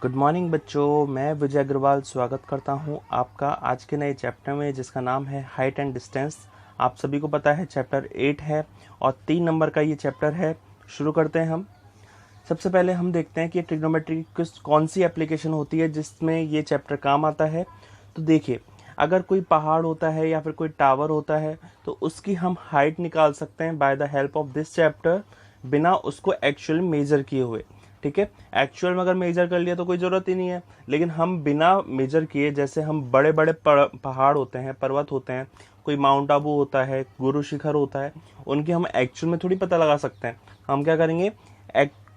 Good morning बच्चों, मैं विजय अग्रवाल स्वागत करता हूं आपका आज के नए चैप्टर में जिसका नाम है हाइट एंड डिस्टेंस। आप सभी को पता है चैप्टर 8 है और 3 नंबर का ये चैप्टर है। शुरू करते हैं हम। सबसे पहले हम देखते हैं कि ट्रिग्नोमेट्री कौन सी एप्लीकेशन होती है जिसमें ये चैप्टर काम आता है। तो देखिए, अगर कोई पहाड़ होता है या फिर कोई टावर होता है तो उसकी हम हाइट निकाल सकते हैं by the help of this chapter, बिना उसको एक्चुअल मेजर किए हुए। ठीक है, एक्चुअल में अगर मेजर कर लिया तो कोई ज़रूरत ही नहीं है, लेकिन हम बिना मेजर किए, जैसे हम बड़े बड़े पहाड़ होते हैं, पर्वत होते हैं, कोई माउंट आबू होता है, गुरु शिखर होता है, उनकी हम एक्चुअल में थोड़ी पता लगा सकते हैं। हम क्या करेंगे,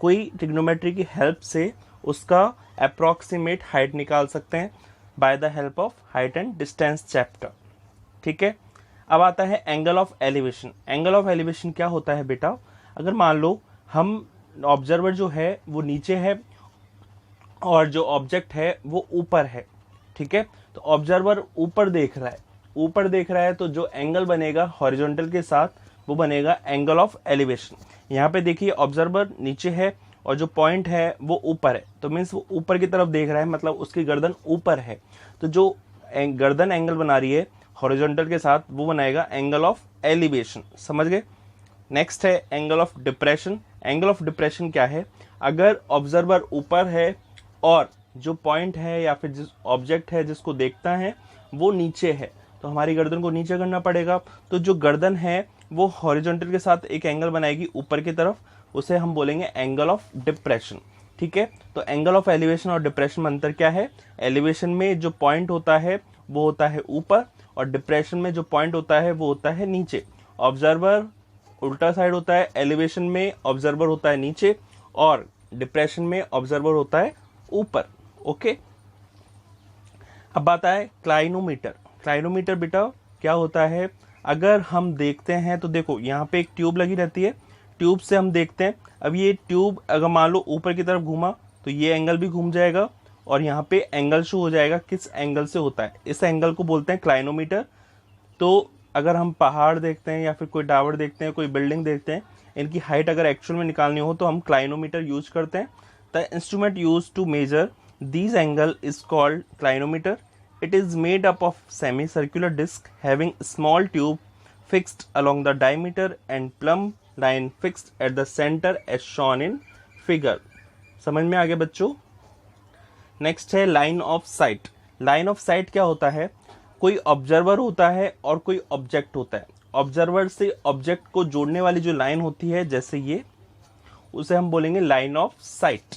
कोई ट्रिग्नोमेट्री की हेल्प से उसका अप्रॉक्सीमेट हाइट निकाल सकते हैं by the help of height and distance chapter. ठीक है, अब आता है angle of elevation. Angle of elevation क्या होता है बेटा, अगर मान लो हम ऑब्जर्वर जो है वो नीचे है और जो ऑब्जेक्ट है वो ऊपर है। ठीक है, तो ऑब्जर्वर ऊपर देख रहा है तो जो एंगल बनेगा हॉरिजॉन्टल के साथ वो बनेगा एंगल ऑफ एलिवेशन। यहाँ पे देखिए, ऑब्जर्वर नीचे है और जो पॉइंट है वो ऊपर है, तो मीन्स वो ऊपर की तरफ देख रहा है, मतलब उसकी गर्दन ऊपर है। तो जो गर्दन एंगल बना रही है हॉरिजॉन्टल के साथ वो बनाएगा एंगल ऑफ एलिवेशन। समझ गए। नेक्स्ट है angle of depression. Angle of depression क्या है, अगर ऑब्जर्वर ऊपर है और जो पॉइंट है या फिर जिस ऑब्जेक्ट है जिसको देखता है वो नीचे है, तो हमारी गर्दन को नीचे करना पड़ेगा। तो जो गर्दन है वो हॉरिजॉन्टल के साथ एक एंगल बनाएगी ऊपर की तरफ, उसे हम बोलेंगे एंगल ऑफ डिप्रेशन। ठीक है, तो एंगल ऑफ एलिवेशन और डिप्रेशन में अंतर क्या है, एलिवेशन में जो पॉइंट होता है वो होता है ऊपर और डिप्रेशन में जो पॉइंट होता है वो होता है नीचे। ऑब्जर्वर उल्टा साइड होता है, एलिवेशन में ऑब्जर्वर होता है नीचे और डिप्रेशन में ऑब्जर्वर होता है ऊपर। ओके, अब बात है क्लाइनोमीटर। क्लाइनोमीटर बेटा क्या होता है, अगर हम देखते हैं तो देखो यहाँ पे एक ट्यूब लगी रहती है, ट्यूब से हम देखते हैं। अब ये ट्यूब अगर मान लो ऊपर की तरफ घूमा तो ये एंगल भी घूम जाएगा और यहाँ पे एंगल शो हो जाएगा किस एंगल से होता है, इस एंगल को बोलते हैं क्लाइनोमीटर। तो अगर हम पहाड़ देखते हैं या फिर कोई टावर देखते हैं, कोई बिल्डिंग देखते हैं, इनकी हाइट अगर एक्चुअल में निकालनी हो तो हम क्लाइनोमीटर यूज करते हैं। The instrument use to measure these angle is called clinometer. It is made up of semi circular disc having small tube fixed along the diameter and plumb line fixed at the center as shown in figure। समझ में आ गया बच्चों। Next है line of site. Line of site क्या होता है, कोई ऑब्जर्वर होता है और कोई ऑब्जेक्ट होता है। ऑब्जर्वर से ऑब्जेक्ट को जोड़ने वाली जो लाइन होती है जैसे ये, उसे हम बोलेंगे line of site.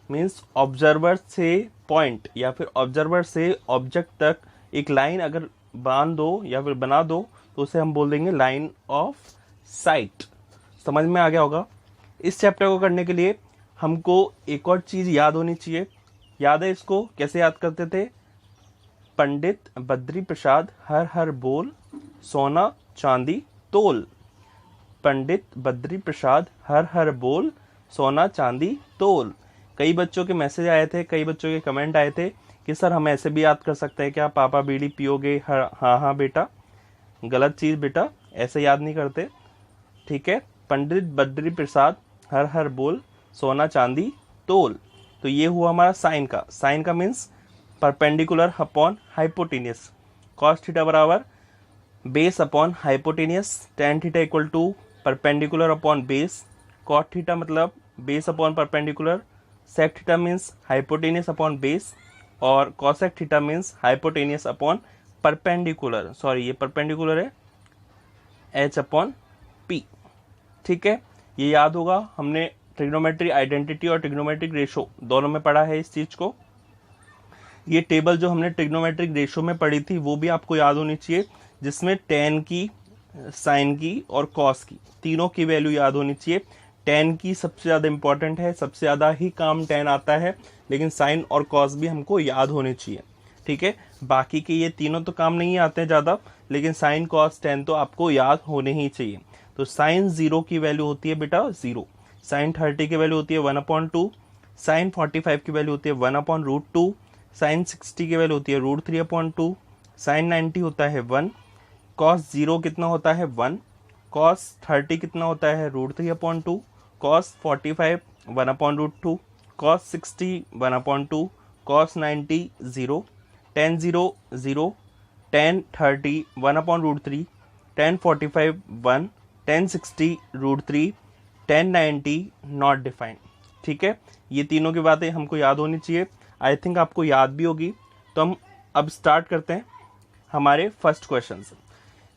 Means observer से पॉइंट या फिर ऑब्जर्वर से ऑब्जेक्ट तक एक लाइन अगर बांध दो या फिर बना दो तो उसे हम बोल देंगे लाइन ऑफ साइट। समझ में आ गया होगा। इस चैप्टर को करने के लिए हमको एक और चीज याद होनी चाहिए। याद है इसको कैसे याद करते थे, पंडित बद्री प्रसाद हर हर बोल सोना चांदी तोल। पंडित बद्री प्रसाद हर हर बोल सोना चांदी तोल। कई बच्चों के मैसेज आए थे, कई बच्चों के कमेंट आए थे कि सर हम ऐसे भी याद कर सकते हैं क्या, पापा बीड़ी पियोगे। हाँ हाँ बेटा, गलत चीज बेटा, ऐसे याद नहीं करते। ठीक है, पंडित बद्री प्रसाद हर हर बोल सोना चांदी तोल। तो ये हुआ हमारा साइन का। साइन का means perpendicular upon hypotenuse. Cos theta बराबर base upon hypotenuse, tan theta equal to perpendicular upon base. Cot theta मतलब base upon perpendicular, sec theta means hypotenuse upon base और cosec theta means hypotenuse upon perpendicular. Sorry, ये perpendicular है, H upon P. ठीक है, ये याद होगा, हमने ट्रिग्नोमेट्री आइडेंटिटी और ट्रिग्नोमेट्रिक रेशो दोनों में पढ़ा है इस चीज को। ये टेबल जो हमने ट्रिग्नोमेट्रिक रेशो में पढ़ी थी वो भी आपको याद होनी चाहिए, जिसमें टेन की, साइन की और कॉस की तीनों की वैल्यू याद होनी चाहिए। टेन की सबसे ज्यादा इंपॉर्टेंट है, सबसे ज्यादा ही काम टेन आता है, लेकिन साइन और कॉस भी हमको याद होने चाहिए। ठीक है, बाकी के ये तीनों तो काम नहीं आते हैं ज्यादा, लेकिन साइन कॉस टेन तो आपको याद होने ही चाहिए। तो साइन 0 की वैल्यू होती है बेटा 0, साइन 30 की वैल्यू होती है 1/2, साइन 45 की वैल्यू होती है 1/√2, साइन 60 की वैल्यू होती है √3/2, साइन 90 होता है 1, कॉस 0 कितना होता है 1, कॉस 30 कितना होता है √3/2, cos 45 1/√2, cos 60 1/2, cos 90 0, tan 0 0, tan 30 1/√3, tan 45 1, tan 60 √3, tan 90 not defined. ठीक है, ये तीनों की बातें हमको याद होनी चाहिए। आई थिंक आपको याद भी होगी। तो हम अब स्टार्ट करते हैं हमारे फर्स्ट क्वेश्चन से।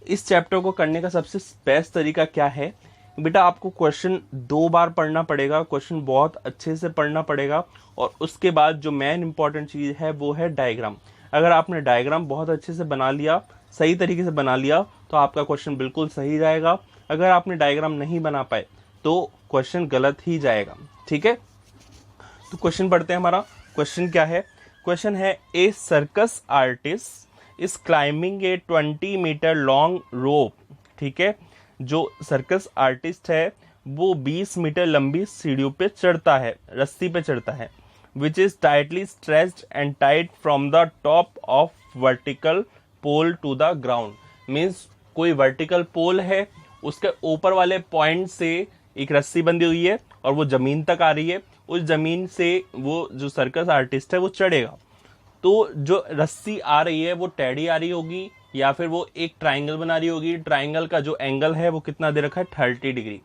इस चैप्टर को करने का सबसे बेस्ट तरीका क्या है बेटा, आपको क्वेश्चन 2 बार पढ़ना पड़ेगा, क्वेश्चन बहुत अच्छे से पढ़ना पड़ेगा, और उसके बाद जो मेन इंपॉर्टेंट चीज़ है वो है डायग्राम। अगर आपने डायग्राम बहुत अच्छे से बना लिया, सही तरीके से बना लिया, तो आपका क्वेश्चन बिल्कुल सही जाएगा। अगर आपने डायग्राम नहीं बना पाए तो क्वेश्चन गलत ही जाएगा। ठीक है, तो क्वेश्चन पढ़ते हैं। हमारा क्वेश्चन क्या है? क्वेश्चन है, a circus artist is climbing a 20 metre long rope. ठीक है, जो सर्कस आर्टिस्ट है वो 20 मीटर लंबी सीढ़ियों पे चढ़ता है, रस्सी पे चढ़ता है, which is tightly stretched and tight from the top of vertical pole to the ground. Means कोई वर्टिकल पोल है, उसके ऊपर वाले पॉइंट से एक रस्सी बंधी हुई है और वो जमीन तक आ रही है। उस जमीन से वो जो सर्कस आर्टिस्ट है वो चढ़ेगा। तो जो रस्सी आ रही है वो टेढ़ी आ रही होगी या फिर वो एक ट्राइंगल बना रही होगी। ट्राइंगल का जो एंगल है वो कितना दे रखा है? 30 डिग्री।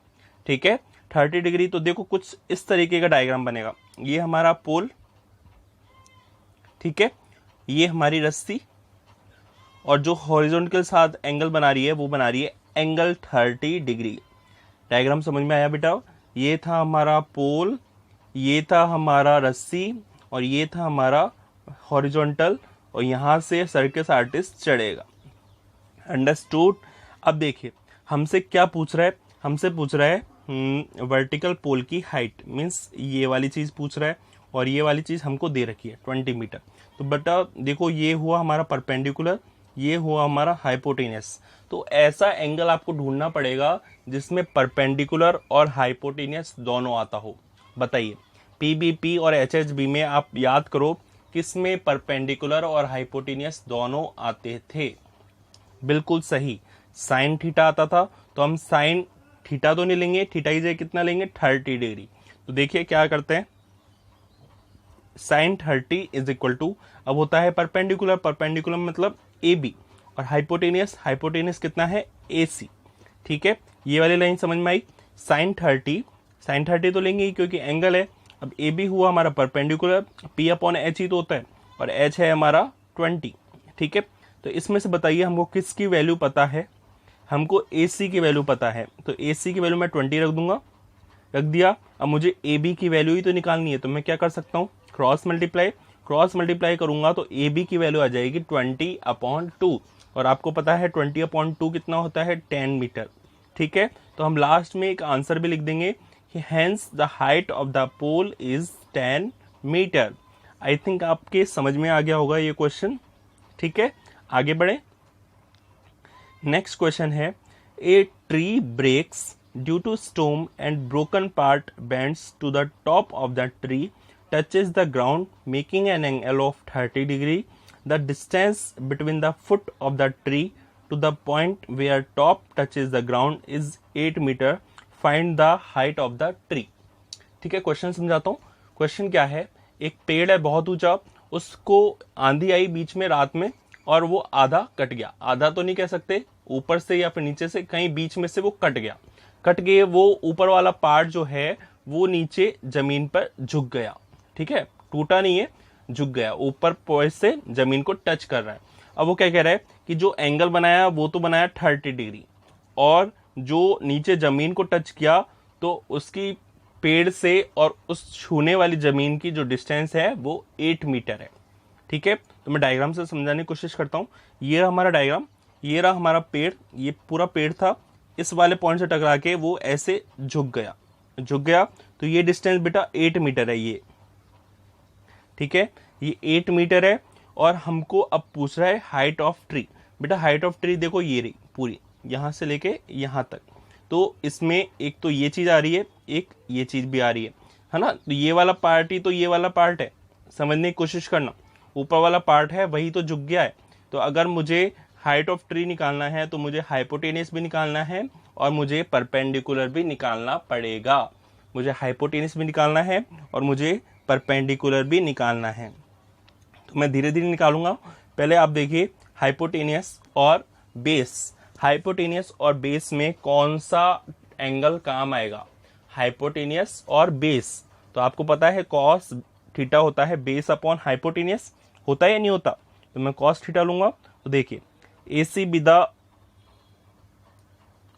ठीक है, 30 डिग्री। तो देखो कुछ इस तरीके का डायग्राम बनेगा। ये हमारा पोल, ठीक है, ये हमारी रस्सी, और जो हॉरिजॉन्टल के साथ एंगल बना रही है वो बना रही है एंगल 30 डिग्री। डायग्राम समझ में आया बेटा? ये था हमारा पोल, ये था हमारा रस्सी, और ये था हमारा हॉरिजॉन्टल, और यहां से सर्कस आर्टिस्ट चढ़ेगा। अंडरस्टूड? अब देखिए हमसे क्या पूछ रहा है? हमसे पूछ रहा है वर्टिकल पोल की हाइट, मीन्स ये वाली चीज पूछ रहा है, और ये वाली चीज हमको दे रखी है 20 मीटर। तो बेटा देखो, ये हुआ हमारा परपेंडिकुलर, ये हुआ हमारा हाइपोटेनियस। तो ऐसा एंगल आपको ढूंढना पड़ेगा जिसमें परपेंडिकुलर और हाइपोटेनियस दोनों आता हो। बताइए, पीबीपी और एचएचबी में आप याद करो किसमें परपेंडिकुलर और हाइपोटेनियस दोनों आते थे? बिल्कुल सही, साइन थीटा आता था। तो हम साइन थीटा तो नहीं लेंगे, थीटा ही जगह कितना लेंगे? 30 डिग्री। तो देखिए क्या करते हैं, साइन 30 इज इक्वल टू, अब होता है परपेंडिकुलर, परपेंडिकुलर मतलब ए बी, और हाइपोटेनियस, हाइपोटेनियस कितना है? ए सी। ठीक है, ये वाली लाइन समझ में आई? साइन 30, साइन 30 तो लेंगे ही क्योंकि एंगल है। अब ए बी हुआ हमारा परपेंडिकुलर, पी अपॉन एच ही तो होता है, और एच है हमारा 20। ठीक है, तो इसमें से बताइए हमको किसकी वैल्यू पता है? हमको ए सी की वैल्यू पता है, तो ए सी की वैल्यू मैं 20 रख दूंगा, रख दिया। अब मुझे ए बी की वैल्यू ही तो निकालनी है, तो मैं क्या कर सकता हूँ? क्रॉस मल्टीप्लाई, क्रॉस मल्टीप्लाई करूंगा तो ए बी की वैल्यू आ जाएगी 20/2, और आपको पता है 20/2 कितना होता है? 10 मीटर। ठीक है, तो हम लास्ट में एक आंसर भी लिख देंगे कि hence the height of the pole is 10 metre. I think आपके समझ में आ गया होगा ये क्वेश्चन। ठीक है, आगे बढ़े। नेक्स्ट क्वेश्चन है, a tree breaks due to storm and broken part bends to the top of the tree, touches the ground making an angle of 30 degree. The distance between the foot of the tree to the point where top touches the ground is 8 meter. Find the height of the tree. ठीक है, question समझाता हूँ। Question क्या है, एक पेड़ है बहुत ऊंचा, उसको आंधी आई बीच में रात में और वो आधा कट गया। आधा तो नहीं कह सकते, ऊपर से या फिर नीचे से कहीं बीच में से वो कट गया। कट गए, वो ऊपर वाला पार्ट जो है वो नीचे जमीन पर झुक गया। ठीक है, टूटा नहीं है, झुक गया, ऊपर पॉइंट से जमीन को टच कर रहा है। अब वो क्या कह रहा है कि जो एंगल बनाया वो तो बनाया 30 डिग्री, और जो नीचे जमीन को टच किया तो उसकी पेड़ से और उस छूने वाली जमीन की जो डिस्टेंस है वो 8 मीटर है। ठीक है, तो मैं डायग्राम से समझाने की कोशिश करता हूँ। ये रहा हमारा डायग्राम, ये रहा हमारा पेड़, ये पूरा पेड़ था, इस वाले पॉइंट से टकरा के वो ऐसे झुक गया, झुक गया। तो ये डिस्टेंस बेटा 8 मीटर है ये। ठीक है, ये 8 मीटर है, और हमको अब पूछ रहा है हाइट ऑफ ट्री। बेटा हाइट ऑफ ट्री देखो ये रही पूरी, यहां से लेके यहां तक। तो इसमें एक तो ये चीज आ रही है, एक ये चीज भी आ रही है ना। तो ये वाला पार्ट ही तो ये वाला पार्ट है, समझने की कोशिश करना। ऊपर वाला पार्ट है वही तो झुक गया है। तो अगर मुझे हाइट ऑफ ट्री निकालना है तो मुझे हाइपोटेनियस भी निकालना है और मुझे परपेंडिकुलर भी निकालना पड़ेगा। मुझे हाइपोटेनियस भी निकालना है और मुझे परपेंडिकुलर भी निकालना है। तो मैं धीरे धीरे निकालूंगा। पहले आप देखिए हाइपोटेनियस और बेस। हाइपोटेनियस और बेस में कौन सा एंगल काम आएगा? हाइपोटेनियस और बेस, तो आपको पता है कॉस थीटा होता है बेस अपॉन हाइपोटेनियस, होता है या नहीं होता? तो मैं कॉस थीटा लूंगा। तो देखिए AC बी द,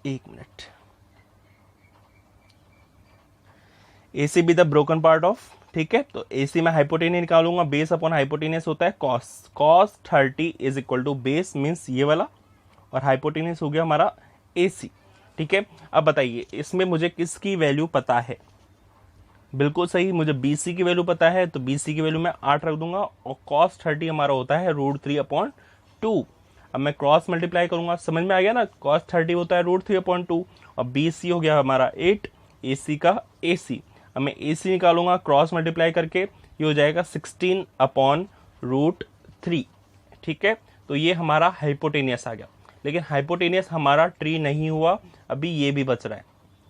एक minute, AC be the broken part of, ठीक है। तो AC में हाइपोटेनियस निकालूंगा, बेस अपॉन हाइपोटेनियस होता है cos. Cos 30 is equal to base means ये वाला, और हाइपोटेनियस हो गया हमारा AC, ठीक है। अब बताइए इसमें मुझे किसकी वैल्यू पता है? बिल्कुल सही, मुझे BC की वैल्यू पता है, तो BC की वैल्यू मैं 8 रख दूंगा, और cos 30 हमारा होता है √3/2। अब मैं क्रॉस मल्टीप्लाई करूंगा, समझ में आ गया ना? cos 30 होता है √3/2, और BC हो गया हमारा 8, AC का AC। अब मैं AC निकालूंगा क्रॉस मल्टीप्लाई करके, ये हो जाएगा 16/√3, ठीक है। तो ये हमारा हाइपोटेनियस आ गया। लेकिन हाइपोटेनियस हमारा ट्री नहीं हुआ, अभी ये भी बच रहा है,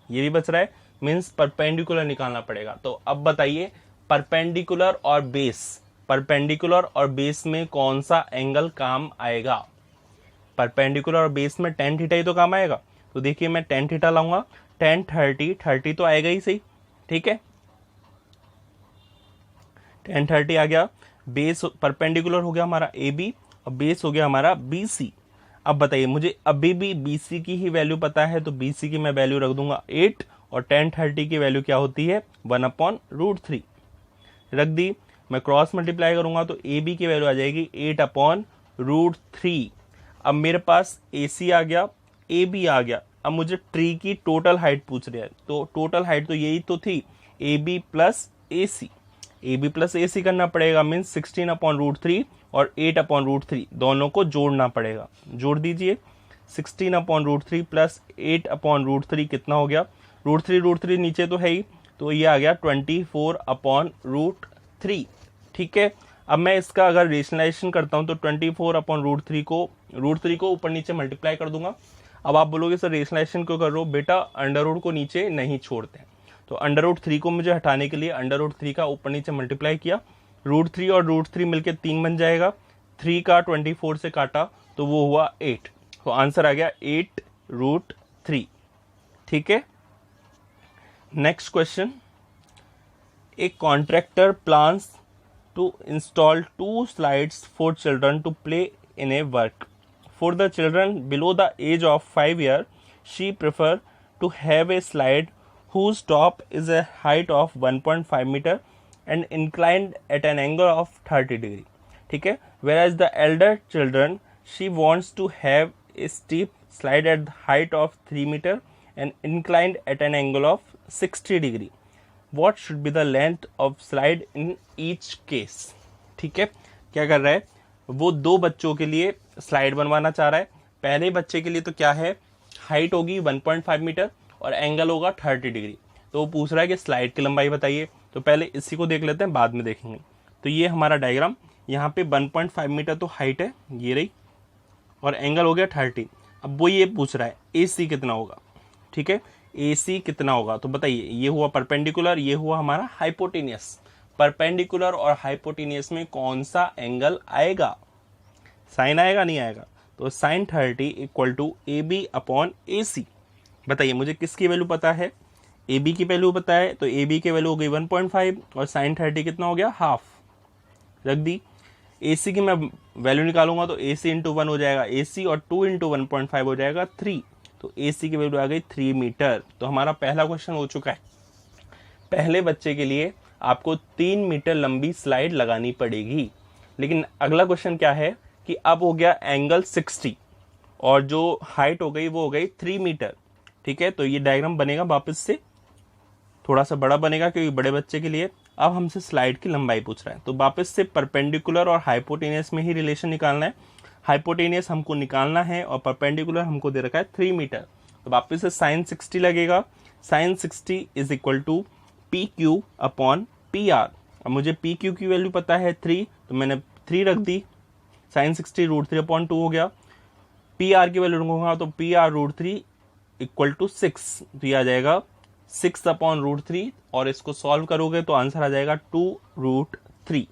ये भी बच रहा है, मीन्स परपेंडिकुलर निकालना पड़ेगा। तो अब बताइए परपेंडिकुलर और बेस, परपेंडिकुलर और बेस में कौन सा एंगल काम आएगा? परपेंडिकुलर और बेस में tan थीटा ही तो काम आएगा। तो देखिए मैं tan थीटा लाऊंगा, tan 30 तो आएगा ही सही, ठीक है। tan 30 आ गया, बेस परपेंडिकुलर हो गया हमारा AB, और बेस हो गया हमारा BC। अब बताइए मुझे अभी भी BC की ही वैल्यू पता है, तो BC की मैं वैल्यू रख दूंगा 8, और tan 30 की वैल्यू क्या होती है? 1/√3 रख दी। मैं क्रॉस मल्टीप्लाई करूंगा तो AB की वैल्यू आ जाएगी 8/√3। अब मेरे पास AC आ गया, AB आ गया। अब मुझे ट्री की टोटल हाइट पूछ रहा है, तो टोटल हाइट तो यही तो थी, AB plus AC। AB plus AC करना पड़ेगा, मीन्स 16/√3 और 8/√3 दोनों को जोड़ना पड़ेगा। जोड़ दीजिए, 16/√3 प्लस 8/√3 कितना हो गया? √3 नीचे तो है ही, तो ये आ गया 24/√3, ठीक है। अब मैं इसका अगर रेशनलाइजेशन करता हूं तो 24/√3 को √3 को ऊपर नीचे मल्टीप्लाई कर दूंगा। अब आप बोलोगे सर रेशनलाइजेशन क्यों कर रहे हो? बेटा अंडर रूट को नीचे नहीं छोड़ते हैं, तो अंडर√3 को मुझे हटाने के लिए अंडर√3 का ऊपर नीचे मल्टीप्लाई किया, √3 और √3 मिलकर 3 बन जाएगा, 3 का 24 से काटा तो वो हुआ 8, तो आंसर आ गया 8√3, ठीक है। Next question, a contractor plans to install 2 slides for children to play in a work. For the children below the age of 5 years, she prefer to have a slide whose top is a height of 1.5 meter and inclined at an angle of 30 degree. ठीक है, whereas the elder children, she wants to have a steep slide at the height of 3 meter and inclined at an angle of 60 degree. What should be the length of slide in each case? ठीक है, क्या कर रहा है वो? 2 बच्चों के लिए स्लाइड बनवाना चाह रहा है। पहले बच्चे के लिए तो क्या है, हाइट होगी 1.5 मीटर और एंगल होगा 30 डिग्री। तो वो पूछ रहा है कि स्लाइड की लंबाई बताइए। तो पहले इसी को देख लेते हैं, बाद में देखेंगे। तो ये हमारा डायग्राम, यहाँ पे 1.5 मीटर तो हाइट है, ये रही, और एंगल हो गया 30। अब वो ये पूछ रहा है AC कितना होगा, ठीक है, AC कितना होगा। तो बताइए, ये हुआ परपेंडिकुलर, ये हुआ हमारा हाइपोटेनियस। परपेंडिकुलर और हाइपोटेनियस में कौन सा एंगल आएगा? साइन आएगा, नहीं आएगा? तो sin 30 इक्वल टू AB/AC। बताइए मुझे किसकी वैल्यू पता है? AB की वैल्यू पता है, तो AB की वैल्यू हो गई 1.5 और sin 30 कितना हो गया? हाफ, रख दी। AC की मैं वैल्यू निकालूंगा तो AC इंटू 1 हो जाएगा AC, और 2 इंटू 1.5 हो जाएगा 3, तो AC की वैल्यू आ गई 3 मीटर। तो हमारा पहला क्वेश्चन हो चुका है। पहले बच्चे के लिए आपको 3 मीटर लंबी स्लाइड लगानी पड़ेगी। लेकिन अगला क्वेश्चन क्या है कि अब हो गया एंगल 60 और जो हाइट हो गई वो हो गई 3 मीटर, ठीक है। तो ये डायग्राम बनेगा वापस से, थोड़ा सा बड़ा बनेगा क्योंकि बड़े बच्चे के लिए। अब हमसे स्लाइड की लंबाई पूछ रहा है, तो वापस से परपेंडिकुलर और हाइपोटेनियस में ही रिलेशन निकालना है। हाइपोटेनियस हमको निकालना है और परपेंडिकुलर हमको दे रखा है 3 मीटर। तो वापस से sin 60 लगेगा। sin 60 is equal to PQ/PR। अब मुझे PQ की वैल्यू पता है 3, तो मैंने 3 रख दी। sin 60 √3/2 हो गया। PR की वैल्यू रखूंगा तो PR √3 इक्वल टू 6, तो ये आ जाएगा 6/√3 और इसको सॉल्व करोगे तो आंसर आ जाएगा 2√3।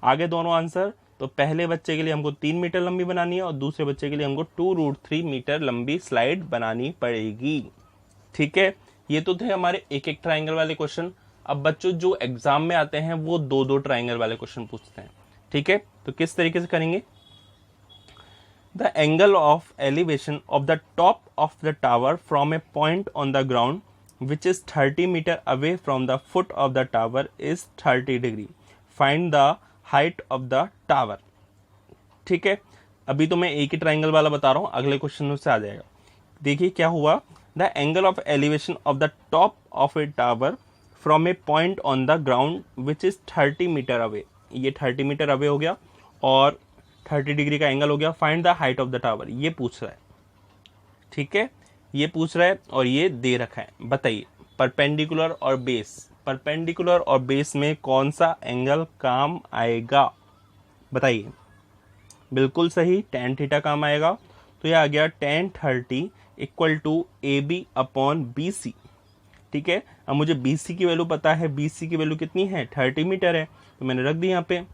आगे दोनों आंसर, तो पहले बच्चे के लिए हमको 3 मीटर लंबी बनानी है और दूसरे बच्चे के लिए हमको 2√3 मीटर लंबी स्लाइड बनानी पड़ेगी। ठीक है, ये तो थे हमारे एक एक ट्राइंगल वाले क्वेश्चन। अब बच्चों जो एग्जाम में आते हैं वो दो दो ट्राइंगल वाले क्वेश्चन पूछते हैं। ठीक है, तो किस तरीके से करेंगे? The angle of elevation of the top of the tower from a point on the ground which is 30 metre away from the foot of the tower is 30 degree. Find the height of the tower. ठीक है, अभी तो मैं एक ही triangle वाला बता रहा हूं, अगले क्वेश्चन से आ जाएगा। देखिए क्या हुआ, the angle of elevation of the top of a tower from a point on the ground which is 30 metre away. ये 30 मीटर अवे हो गया और 30 डिग्री का एंगल हो गया। Find the height of the tower, ये पूछ रहा है। ठीक है, ये पूछ रहा है और ये दे रखा है। बताइए परपेंडिकुलर और बेस, परपेंडिकुलर और बेस में कौन सा एंगल काम आएगा? बताइए। बिल्कुल सही, tan थीटा काम आएगा। तो ये आ गया tan 30 इक्वल टू AB/BC। ठीक है, अब मुझे BC की वैल्यू पता है। BC की वैल्यू कितनी है? 30 मीटर है, तो मैंने रख दी यहाँ पे,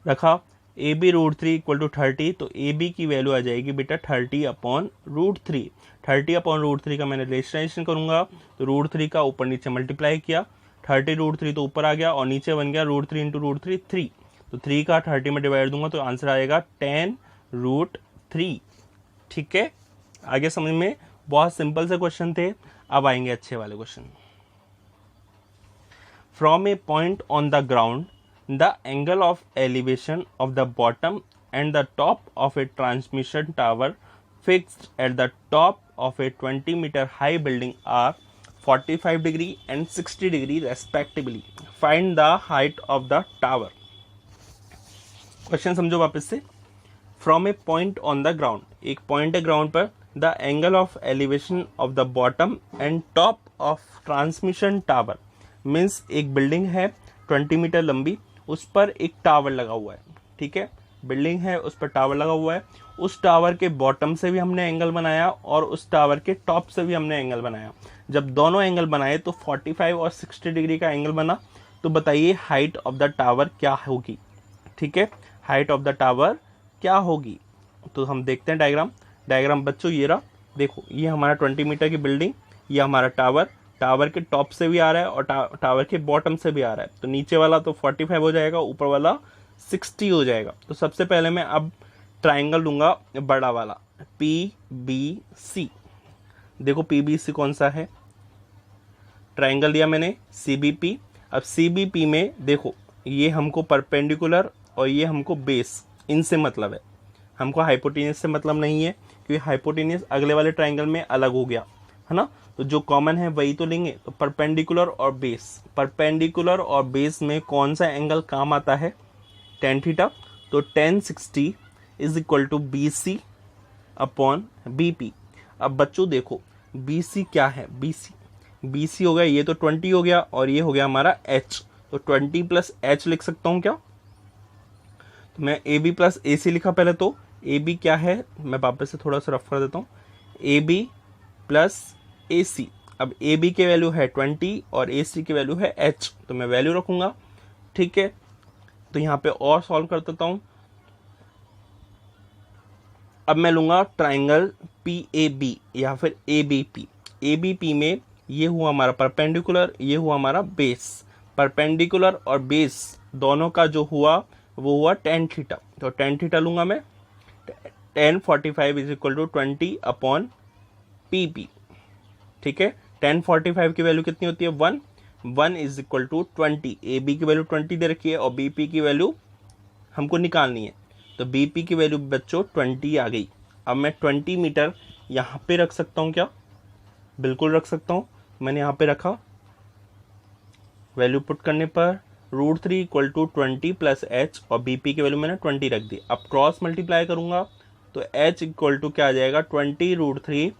रखा। AB√3 इक्वल टू 30, तो AB की वैल्यू आ जाएगी बेटा 30/√3। 30/√3 का मैंने रेशनलाइजेशन करूंगा तो √3 का ऊपर नीचे मल्टीप्लाई किया, 30√3 तो ऊपर आ गया और नीचे बन गया √3 इंटू √3 3। तो 3 का 30 में डिवाइड दूंगा तो आंसर आएगा 10√3। ठीक है, आगे समझ में? बहुत सिंपल से क्वेश्चन थे। अब आएंगे अच्छे वाले question. From a point on the ground the angle of elevation of the bottom and the top of a transmission tower fixed at the top of a 20-meter high building are 45 degree and 60 degree respectively. Find the height of the tower. Question समझो वापस से। From a point on the ground, एक point है ground पर, the angle of elevation of the bottom and top of transmission tower, means एक building है 20 metre लंबी, उस पर एक टावर लगा हुआ है। ठीक है, बिल्डिंग है, उस पर टावर लगा हुआ है। उस टावर के बॉटम से भी हमने एंगल बनाया और उस टावर के टॉप से भी हमने एंगल बनाया। जब दोनों एंगल बनाए तो 45 और 60 डिग्री का एंगल बना। तो बताइए हाइट ऑफ द टावर क्या होगी? ठीक है, हाइट ऑफ द टावर क्या होगी? तो हम देखते हैं डायग्राम। डायग्राम बच्चों ये रहा, देखो ये हमारा 20 मीटर की बिल्डिंग, ये हमारा टावर, टावर के टॉप से भी आ रहा है और टावर के बॉटम से भी आ रहा है। तो नीचे वाला तो 45 हो जाएगा, ऊपर वाला 60 हो जाएगा। तो सबसे पहले मैं अब ट्राइंगल लूंगा बड़ा वाला, PBC। देखो PBC कौन सा है? ट्राइंगल दिया मैंने CBP। अब CBP में देखो ये हमको परपेंडिकुलर और ये हमको बेस, इनसे मतलब है, हमको हाइपोटेनियस से मतलब नहीं है, क्योंकि हाइपोटेनियस अगले वाले ट्राइंगल में अलग हो गया है ना। तो जो कॉमन है वही तो लेंगे। तो परपेंडिकुलर और बेस, परपेंडिकुलर और बेस में कौन सा एंगल काम आता है? tan theta. तो tan 60 is equal to BC/BP। अब बच्चों देखो BC क्या है? BC हो गया, ये तो 20 हो गया और ये हो गया हमारा H। तो 20 + H लिख सकता हूं क्या? तो मैं AB + AC लिखा पहले। तो AB क्या है, मैं वापस से थोड़ा सा रफ कर देता हूँ। AB + AC। अब AB की वैल्यू है 20 और AC की वैल्यू है H, तो मैं वैल्यू रखूंगा। ठीक है, तो यहाँ पे और सॉल्व कर देता हूं। अब मैं लूंगा ट्राइंगल PAB या फिर ABP। ABP में ये हुआ हमारा परपेंडिकुलर, ये हुआ हमारा बेस। परपेंडिकुलर और बेस दोनों का जो हुआ वो हुआ tan थीटा। तो tan थीटा लूंगा मैं, tan 45 is equal to 20/PP। ठीक है, tan 45 की वैल्यू कितनी होती है? 1 इज इक्वल टू 20। AB की वैल्यू 20 दे रखी है और BP की वैल्यू हमको निकालनी है। तो BP की वैल्यू बच्चों 20 आ गई। अब मैं 20 मीटर यहाँ पे रख सकता हूँ क्या? बिल्कुल रख सकता हूँ। मैंने यहाँ पे रखा, वैल्यू पुट करने पर √3 इक्वल टू 20 + H और BP की वैल्यू मैंने 20 रख दी। अब क्रॉस मल्टीप्लाई करूंगा तो H इक्वल टू क्या आ जाएगा? 20√3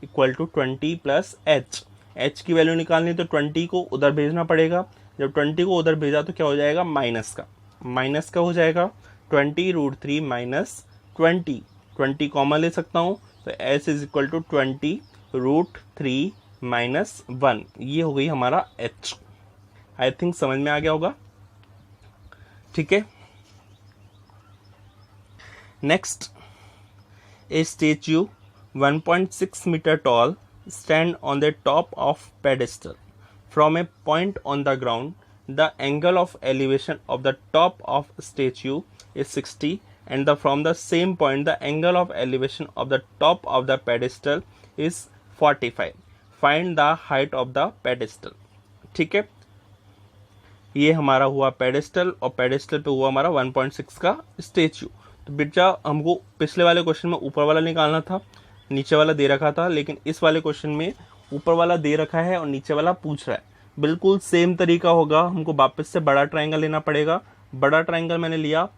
इक्वल टू 20 + H। H की वैल्यू निकालनी तो 20 को उधर भेजना पड़ेगा। जब 20 को उधर भेजा तो क्या हो जाएगा? माइनस का हो जाएगा। 20√3 - 20 कॉमन ले सकता हूँ तो S इज इक्वल टू 20 √3 - 1, ये हो गई हमारा h। आई थिंक समझ में आ गया होगा। ठीक है, next, a statue 1.6 metre tall stand on the top of pedestal from a point on the ground. The angle of elevation of the top of statue is 60 and from the same point the angle of elevation of the top of the pedestal is 45. Find the height of the pedestal. ठीक है, ये हमारा हुआ pedestal और pedestal पे हुआ हमारा 1.6 का स्टेच्यू। तो बेटा हमको पिछले वाले क्वेश्चन में ऊपर वाला निकालना था, नीचे वाला दे रखा था, लेकिन इस वाले क्वेश्चन में ऊपर वाला दे रखा है और नीचे वाला पूछ रहा है। बिल्कुल सेम तरीका होगा, हमको वापस से बड़ा ट्रायंगल लेना पड़ेगा। बड़ा ट्रायंगल मैंने लिया,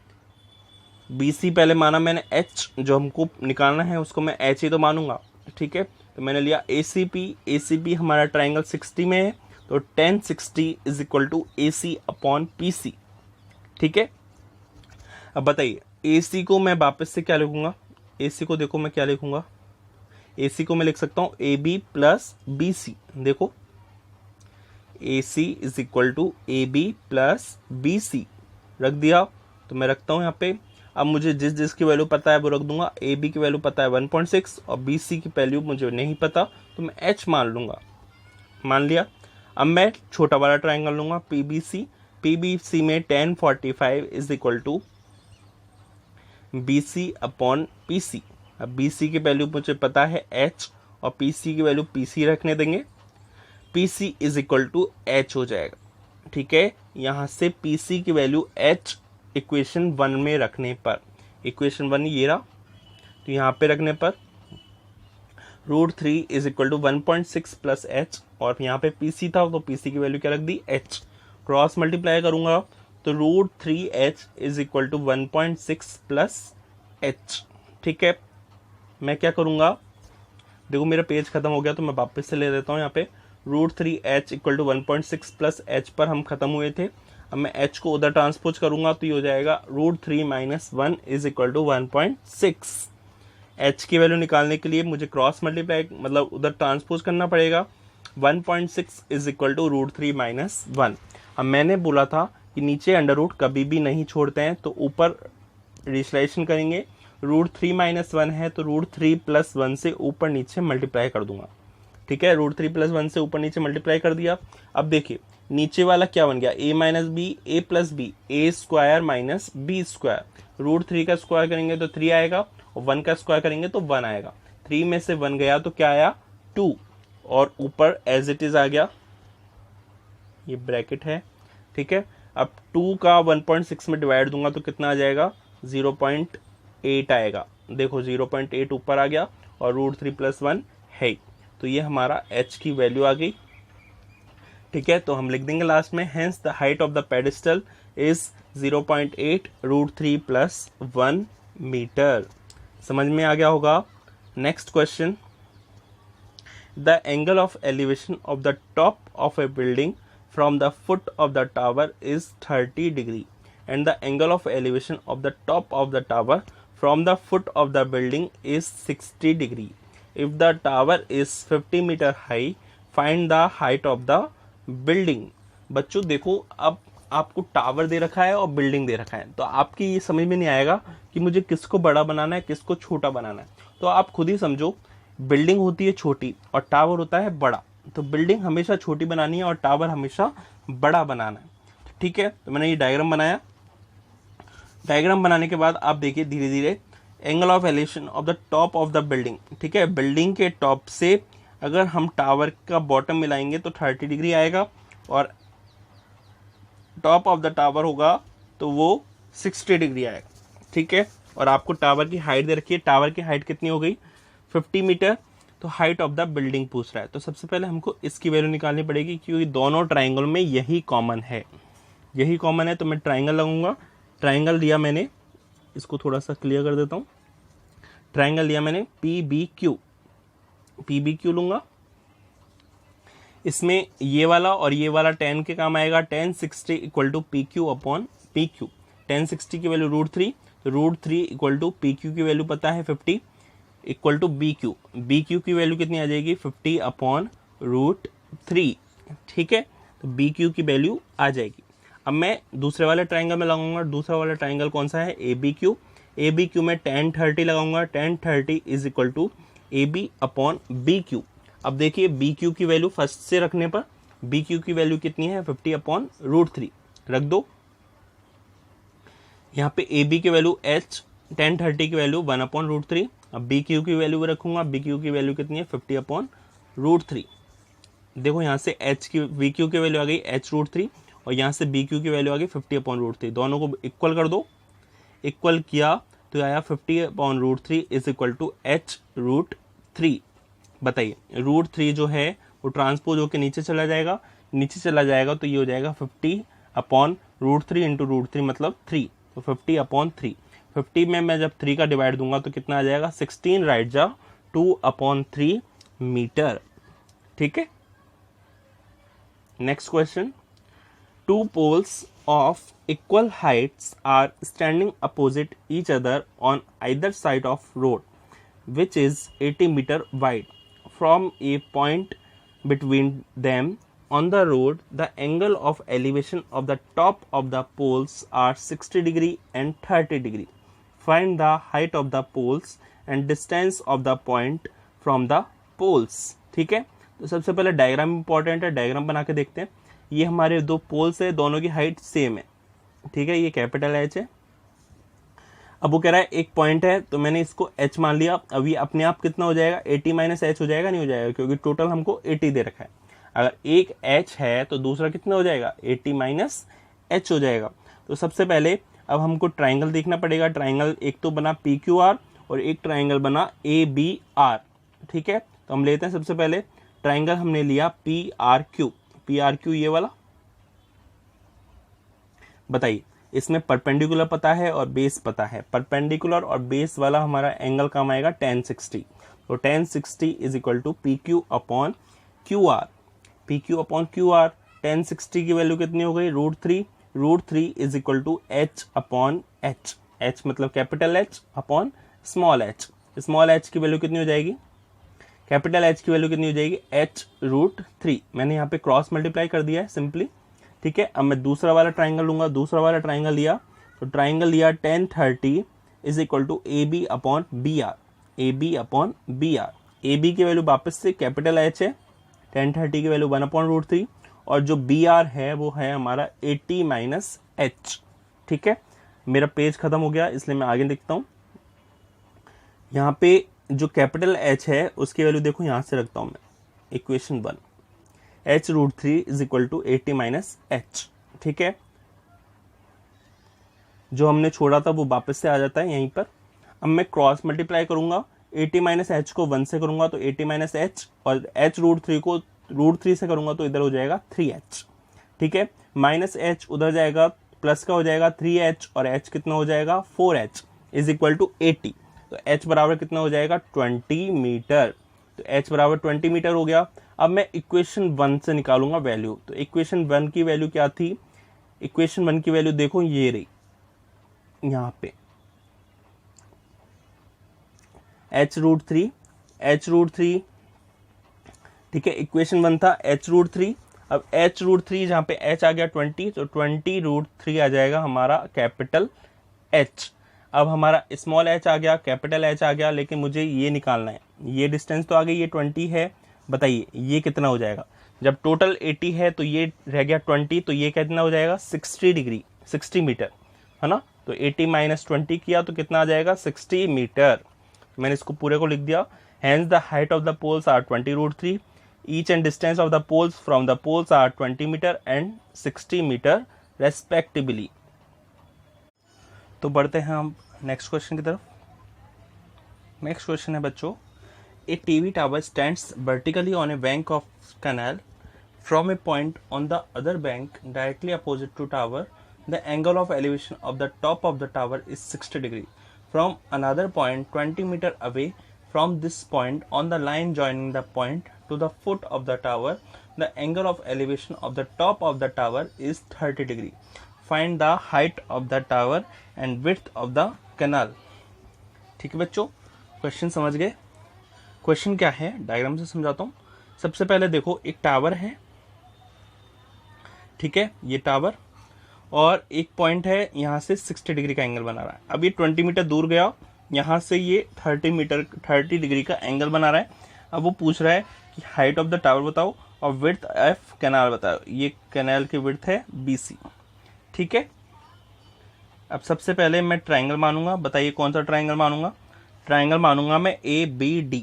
BC पहले माना मैंने, H जो हमको निकालना है उसको मैं H ही तो मानूंगा। ठीक है, तो मैंने लिया ACP हमारा ट्रायंगल 60 में है, तो tan 60 = AC/PC। ठीक है, अब बताइए AC को मैं वापस से क्या लिखूंगा? AC को देखो मैं क्या लिखूंगा, AC को मैं लिख सकता हूं AB + BC। देखो AC = AB + BC रख दिया, तो मैं रखता हूं यहाँ पे। अब मुझे जिस की वैल्यू पता है वो रख दूंगा। AB की वैल्यू पता है 1.6 और BC की वैल्यू मुझे नहीं पता, तो मैं H मान लूंगा। मान लिया। अब मैं छोटा वाला ट्रायंगल लूंगा PBC में tan 45 = BC/PC। अब BC की वैल्यू मुझे पता है H और PC की वैल्यू PC रखने देंगे, PC = H हो जाएगा। ठीक है, यहाँ से PC की वैल्यू H इक्वेशन 1 में रखने पर, इक्वेशन 1 ये रहा, तो यहाँ पे रखने पर √3 = 1.6 + H और यहाँ पे PC था तो PC की वैल्यू क्या रख दी, H। क्रॉस मल्टीप्लाई करूंगा तो √3H = 1.6 + H। ठीक है, मैं क्या करूंगा, देखो मेरा पेज खत्म हो गया तो मैं वापस से ले देता हूँ। यहाँ पे √3H = 1.6 + H पर हम खत्म हुए थे। अब मैं H को उधर ट्रांसपोज करूंगा तो ये हो जाएगा √3 - 1 = 1.6। H की वैल्यू निकालने के लिए मुझे क्रॉस मल्टीप्लाई मतलब उधर ट्रांसपोज करना पड़ेगा। 1.6 = √3 - 1। अब मैंने बोला था कि नीचे अंडर रूट कभी भी नहीं छोड़ते हैं, तो ऊपर रिलेशन करेंगे। √3 - 1 है तो √3 + 1 से ऊपर नीचे मल्टीप्लाई कर दूंगा। ठीक है, √3 + 1 से ऊपर नीचे मल्टीप्लाई कर दिया। अब देखिए नीचे वाला क्या बन गया, A - B, A + B, A² - B²। √3 का स्क्वायर करेंगे तो 3 आएगा और 1 का स्क्वायर करेंगे तो 1 आएगा। 3 में से 1 गया तो क्या आया, 2, और ऊपर एज इट इज आ गया, ये ब्रैकेट है। ठीक है, अब 2 का 1.6 में डिवाइड दूंगा तो कितना आ जाएगा, 0.8 आएगा। देखो 0.8 ऊपर आ गया और √3 + 1 है, तो ये हमारा H की वैल्यू आ गई। ठीक है, तो हम लिख देंगे लास्ट में, hence the height of the pedestal is 0.8 √3 + 1 metre. समझ में आ गया होगा। Next question, the angle of elevation of the top of a building from the foot of the tower is 30 degree and the angle of elevation of the top of the tower from the foot of the building is 60 degree. If the tower is 50 meter high, find the height of the building. बच्चों देखो, अब आपको tower दे रखा है और building दे रखा है, तो आपकी ये समझ में नहीं आएगा कि मुझे किसको बड़ा बनाना है किसको छोटा बनाना है। तो आप खुद ही समझो, बिल्डिंग होती है छोटी और टावर होता है बड़ा, तो बिल्डिंग हमेशा छोटी बनानी है और टावर हमेशा बड़ा बनाना है। ठीक है, तो मैंने ये डायग्राम बनाया। डायग्राम बनाने के बाद आप देखिए धीरे धीरे angle of elevation of the top of the building. ठीक है, बिल्डिंग के टॉप से अगर हम टावर का बॉटम मिलाएंगे तो 30 डिग्री आएगा और टॉप ऑफ द टावर होगा तो वो 60 डिग्री आएगा। ठीक है, और आपको टावर की हाइट दे रखी है, टावर की हाइट कितनी हो गई, 50 मीटर। तो हाइट ऑफ द बिल्डिंग पूछ रहा है, तो सबसे पहले हमको इसकी वैल्यू निकालनी पड़ेगी क्योंकि दोनों ट्राइंगल में यही कॉमन है, यही कॉमन है। तो मैं ट्राइंगल लगाऊंगा। ट्राइंगल लिया मैंने, इसको थोड़ा सा क्लियर कर देता हूँ। ट्राइंगल लिया मैंने PBQ लूंगा। इसमें ये वाला और ये वाला tan के काम आएगा। tan 60 = PQ/PQ। tan 60 की वैल्यू √3, तो √3 = PQ की वैल्यू पता है 50। Equal to B Q. B Q की वैल्यू कितनी आ जाएगी 50/√3। ठीक है, तो बी क्यू की वैल्यू आ जाएगी। अब मैं दूसरे वाले ट्राइंगल में लगाऊंगा। दूसरा वाला ट्राइंगल कौन सा है, A B Q. A B Q में tan 30 लगाऊंगा। tan 30 is equal to A B upon B Q. अब देखिए बी क्यू की वैल्यू फर्स्ट से रखने पर बी क्यू की वैल्यू कितनी है 50/√3 रख दो। यहाँ पे ए बी की वैल्यू एच, tan 30 की वैल्यू 1/√3। अब बी क्यू की वैल्यू भी रखूंगा। बी क्यू की वैल्यू कितनी है 50/√3। देखो यहाँ से एच की बी क्यू की वैल्यू आ गई h√3 और यहाँ से बी क्यू की वैल्यू आ गई 50/√3। दोनों को इक्वल कर दो। इक्वल किया तो आया 50/√3 इज इक्वल टू h√3। बताइए √3 जो है वो ट्रांसपोज होकर नीचे चला जाएगा। नीचे चला जाएगा तो ये हो जाएगा 50/√3 इंटू √3 मतलब 3। तो 50/3। 50 में मैं जब 3 का डिवाइड दूंगा तो कितना आ जाएगा 16 राइट जा 2/3 मीटर। ठीक है, next question. Two poles of equal heights are standing opposite each other on either side of road, which is 80 meter wide. From a point between them on the road, the angle of elevation of the top of the poles are 60 degree and 30 degree. Find the height of the poles and distance of the point from the poles. ठीक है, तो सबसे पहले diagram important है, diagram बना के देखते हैं। ये हमारे दो पोल्स है, दोनों की हाइट सेम है। ठीक है, ये कैपिटल एच है। अब वो कह रहा है एक पॉइंट है तो मैंने इसको एच मान लिया। अब ये अपने आप कितना हो जाएगा 80 - h हो जाएगा, नहीं हो जाएगा, क्योंकि टोटल हमको 80 दे रखा है। अगर एक एच है तो दूसरा कितना हो जाएगा 80 - h हो जाएगा। तो सबसे पहले अब हमको ट्राइंगल देखना पड़ेगा। ट्राइंगल एक तो बना पी क्यू आर और एक ट्राइंगल बना ए बी आर। ठीक है, तो हम लेते हैं सबसे पहले ट्राइंगल हमने लिया P R Q. P R Q ये वाला। बताइए इसमें परपेंडिकुलर पता है और बेस पता है। परपेंडिकुलर और बेस वाला हमारा एंगल कम आएगा tan 60। तो tan 60 is equal to P Q upon Q R. P Q upon Q R, tan 60 की वैल्यू कितनी हो गई √3। √3 is equal to h upon h। h मतलब capital H upon small h। Small h की value कितनी हो जाएगी, capital H की वैल्यू कितनी हो जाएगी h√3। मैंने यहाँ पे क्रॉस मल्टीप्लाई कर दिया है सिंपली। ठीक है, अब मैं दूसरा वाला ट्राइंगल लूंगा। दूसरा वाला ट्राइंगल लिया तो ट्राइंगल लिया tan 30 is equal to A B upon B R. A B upon B R. A B की वैल्यू वापस से कैपिटल H है, tan 30 की वैल्यू 1/√3 और जो बी आर है वो है हमारा 80 - h। ठीक है, मेरा पेज खत्म हो गया इसलिए मैं आगे लिखता हूँ। यहाँ पे जो कैपिटल H है उसकी वैल्यू देखो यहाँ से रखता हूँ मैं, equation 1 h√3 is equal to 80 - h। ठीक है, जो हमने छोड़ा था वो वापस से आ जाता है यहीं पर। अब मैं क्रॉस मल्टीप्लाई करूंगा, 80 - h को 1 से करूंगा तो 80 - h और h√3 को √3 से करूंगा तो इधर हो जाएगा 3h। ठीक है, माइनस h उधर जाएगा, प्लस का हो जाएगा 3h और h कितना हो जाएगा 4h इज इक्वल टू 80। तो h बराबर कितना हो जाएगा 20 मीटर। तो h बराबर 20 मीटर हो गया। अब मैं इक्वेशन 1 से निकालूंगा वैल्यू। तो इक्वेशन 1 की वैल्यू क्या थी, इक्वेशन 1 की वैल्यू देखो ये रही यहाँ पे h√3। ठीक है, इक्वेशन 1 था h√3। अब h√3 जहाँ पे h आ गया 20 तो 20√3 आ जाएगा हमारा कैपिटल H। अब हमारा स्मॉल h आ गया, कैपिटल H आ गया, लेकिन मुझे ये निकालना है। ये डिस्टेंस तो आ गई, ये 20 है। बताइए ये कितना हो जाएगा, जब टोटल 80 है तो ये रह गया 20, तो ये कितना हो जाएगा 60 डिग्री, 60 मीटर है ना। तो 80 - 20 किया तो कितना आ जाएगा 60 मीटर। मैंने इसको पूरे को लिख दिया। Hence the height of the poles are 20√3. Each and distance of the poles from the poles are 20 meter and 60 meter respectively. तो बढ़ते हैं हम नेक्स्ट क्वेश्चन की तरफ। नेक्स्ट क्वेश्चन है बच्चों, a TV tower stands vertically on a bank of canal. From a point on the other bank directly opposite to tower, the angle of elevation of the top of the tower is 60 degree. From another point 20 meter away from this point on the line joining the point to the foot of the tower, the angle of elevation of the top of the tower is 30 degree. Find the height of the tower and width of the canal. ठीक है बच्चों, question समझ गए? Question क्या है, diagram से समझाता हूँ। सबसे पहले देखो, एक टावर है, ठीक है, ये टावर, और एक पॉइंट है, यहाँ से 60 डिग्री का एंगल बना रहा है। अब ये 20 मीटर दूर गया, यहाँ से ये 30 डिग्री का एंगल बना रहा है। अब वो पूछ रहा है कि हाइट ऑफ द टावर बताओ और विड्थ ऑफ कैनाल बताओ। ये कैनाल की विड्थ है BC, ठीक है। अब सबसे पहले मैं ट्राइंगल मानूंगा, बताइए कौन सा ट्राइंगल मानूंगा? ट्राइंगल मानूंगा मैं ABD।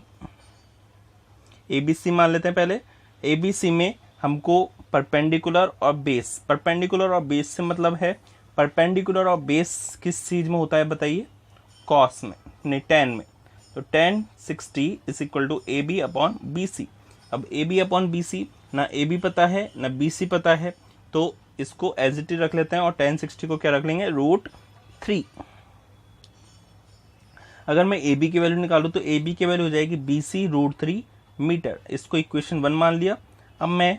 ABC मान लेते हैं पहले। ABC में हमको परपेंडिकुलर और बेस, परपेंडिकुलर और बेस से मतलब है, परपेंडिकुलर और बेस किस चीज में होता है बताइए? कॉस में, नहीं tan में। तो tan 60 is equal to AB upon BC। अब AB अपॉन BC, ना AB पता है ना BC पता है, तो इसको एज इट इज रख लेते हैं और tan 60 को क्या रख लेंगे? √3। अगर मैं AB की वैल्यू निकालूं तो AB की वैल्यू हो जाएगी BC √3 मीटर। इसको इक्वेशन 1 मान लिया। अब मैं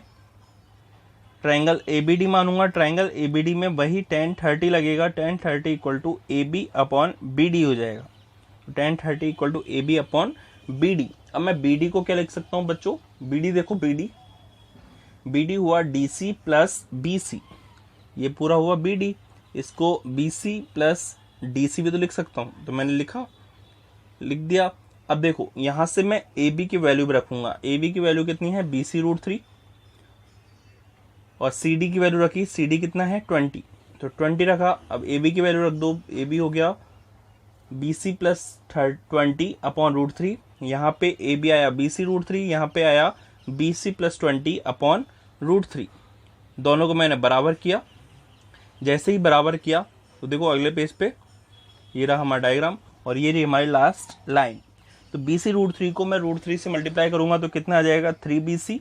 ट्राइंगल ABD मानूंगा। ट्राइंगल ABD में वही tan 30 लगेगा, tan 30 equal to AB upon BD हो जाएगा। tan 30 equal to AB upon BD। अब मैं BD को क्या लिख सकता हूँ बच्चों? BD देखो, BD हुआ DC प्लस BC, ये पूरा हुआ BD। इसको BC प्लस DC भी तो लिख सकता हूँ, तो मैंने लिख दिया। अब देखो, यहां से मैं AB की वैल्यू भी रखूंगा। AB की वैल्यू कितनी है? BC √3, और CD की वैल्यू रखी, CD कितना है? 20, तो 20 रखा। अब AB की वैल्यू रख दो, AB हो गया BC प्लस 20 अपॉन √3। यहाँ पे AB आया BC √3, यहाँ पे आया BC प्लस 20 अपॉन √3। दोनों को मैंने बराबर किया। जैसे ही बराबर किया तो देखो अगले पेज पे ये रहा हमारा डायग्राम, और ये रही हमारी लास्ट लाइन। तो BC √3 को मैं √3 से मल्टीप्लाई करूंगा तो कितना आ जाएगा? 3BC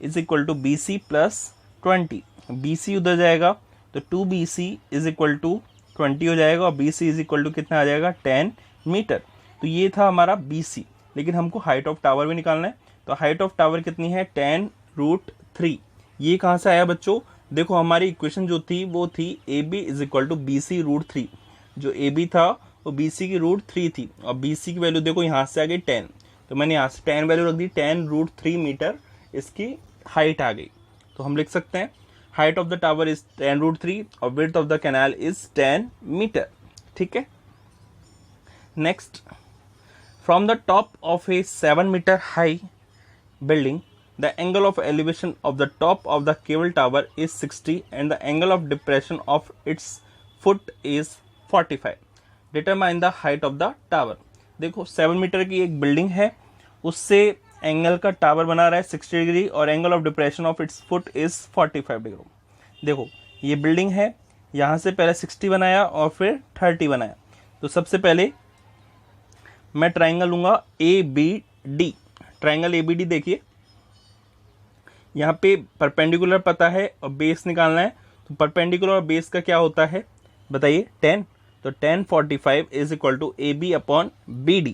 is equal to BC plus 20। BC उधर जाएगा तो 2BC इज इक्वल टू 20 हो जाएगा, और BC इज इक्वल टू कितना आ जाएगा? 10 मीटर। तो ये था हमारा BC, लेकिन हमको हाइट ऑफ टावर भी निकालना है। तो हाइट ऑफ टावर कितनी है? 10 √3। ये कहाँ से आया बच्चों? देखो हमारी इक्वेशन जो थी वो थी AB is equal to BC √3। जो AB था वो BC की √3 थी, और BC की वैल्यू देखो यहाँ से आ गई 10, तो मैंने यहाँ से 10 वैल्यू रख दी। 10 √3 मीटर इसकी हाइट आ गई। तो हम लिख सकते हैं height of the tower is 10 √3 और width of the canal is 10 metre, ठीक है। Next, from the top of a 7 metre high building, the angle of elevation of the top of the cable tower is 60 and the angle of depression of its foot is 45. Determine the height of the tower. देखो 7 metre की एक building है, उससे angle का tower बना रहा है 60 degree, और angle of depression of its foot is 45 degree. देखो ये बिल्डिंग है, यहाँ से पहले 60 बनाया और फिर 30 बनाया। तो सबसे पहले मैं ट्राइंगल लूंगा ABD। ट्राइंगल ABD देखिए, यहाँ पे परपेंडिकुलर पता है और बेस निकालना है। तो परपेंडिकुलर और बेस का क्या होता है बताइए? 10। तो 10 45 is equal to AB upon BD।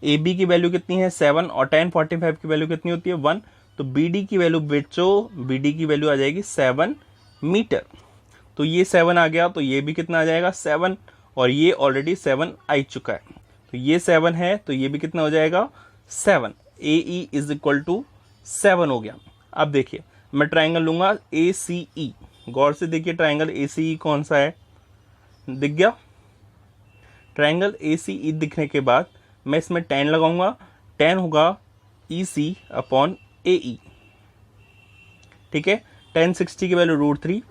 AB की वैल्यू कितनी है? 7, और 10 45 की वैल्यू कितनी होती है? 1। तो BD की वैल्यू बच्चों, BD की वैल्यू आ जाएगी 7 मीटर। तो ये 7 आ गया, तो ये भी कितना आ जाएगा? 7, और ये ऑलरेडी 7 आ चुका है, तो ये 7 है, तो ये भी कितना हो जाएगा? 7। AE इज इक्वल टू 7 हो गया। अब देखिए मैं ट्राइंगल लूंगा ACE। गौर से देखिए ट्राइंगल ACE कौन सा है, दिख गया? ट्राइंगल ACE दिखने के बाद मैं इसमें 10 लगाऊंगा। 10 होगा EC अपॉन AE, ठीक है। 10 60 की वैल्यू √3,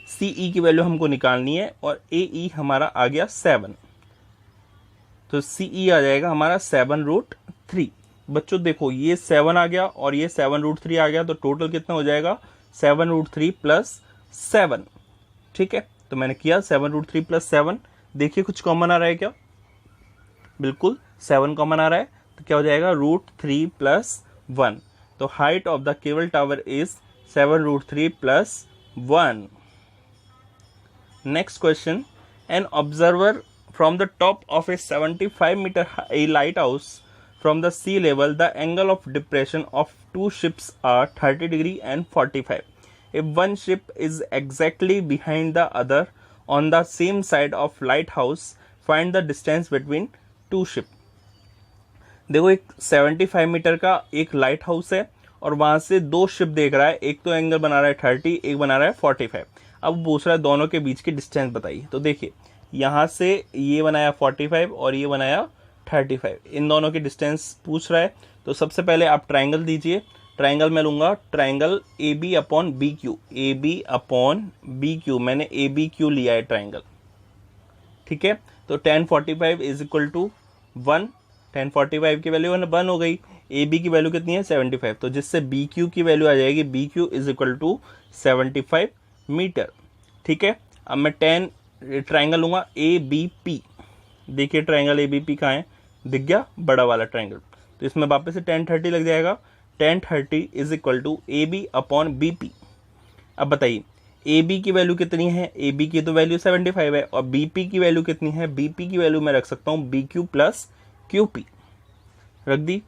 CE की वैल्यू हमको निकालनी है, और AE हमारा आ गया 7, तो CE आ जाएगा हमारा 7 √3। बच्चों देखो ये 7 आ गया और ये 7 √3 आ गया, तो टोटल कितना हो जाएगा? 7 √3 प्लस 7, ठीक है। तो मैंने किया 7 √3 प्लस 7। देखिए कुछ कॉमन आ रहा है क्या? बिल्कुल 7 कॉमन आ रहा है, तो क्या हो जाएगा? √3 प्लस 1। तो height of the cable tower is 7 √3 plus 1। Next question, an observer from the top of a 75 metre high lighthouse from the sea level, the angle of depression of two ships are 30 degree and 45. If one ship is exactly behind the other on the same side of lighthouse, find the distance between two ships. देखो एक 75 metre का एक light house है और वहां से दो ship देख रहा है, एक तो एंगल बना रहा है 30, एक बना रहा है 45। अब पूछ रहा है दोनों के बीच की डिस्टेंस बताइए। तो देखिए यहाँ से ये बनाया 45 और ये बनाया 35, इन दोनों की डिस्टेंस पूछ रहा है। तो सबसे पहले आप ट्राइंगल दीजिए। ट्राइंगल मैं लूंगा triangle A B upon B Q, A B upon B Q, मैंने ए बी क्यू लिया है ट्राइंगल, ठीक है। तो 1045 इज इक्वल टू 1, 1045 की वैल्यू 1 हो गई। ए बी की वैल्यू कितनी है 75, तो जिससे बी क्यू की वैल्यू आ जाएगी B Q is equal to 75 metre, ठीक है। अब मैं 10 ट्राइंगल लूंगा ए बी पी, देखिए ट्राइंगल ए बी पी कहाँ है, दिख गया बड़ा वाला ट्राइंगल। तो इसमें वापस से 1030 लग जाएगा, 1030 is equal to A B upon B P. अब बताइए ए बी की वैल्यू कितनी है, ए बी की तो वैल्यू 75 है, और बी पी की वैल्यू कितनी है, बी पी की वैल्यू मैं रख सकता हूँ B Q plus Q P, रख दी।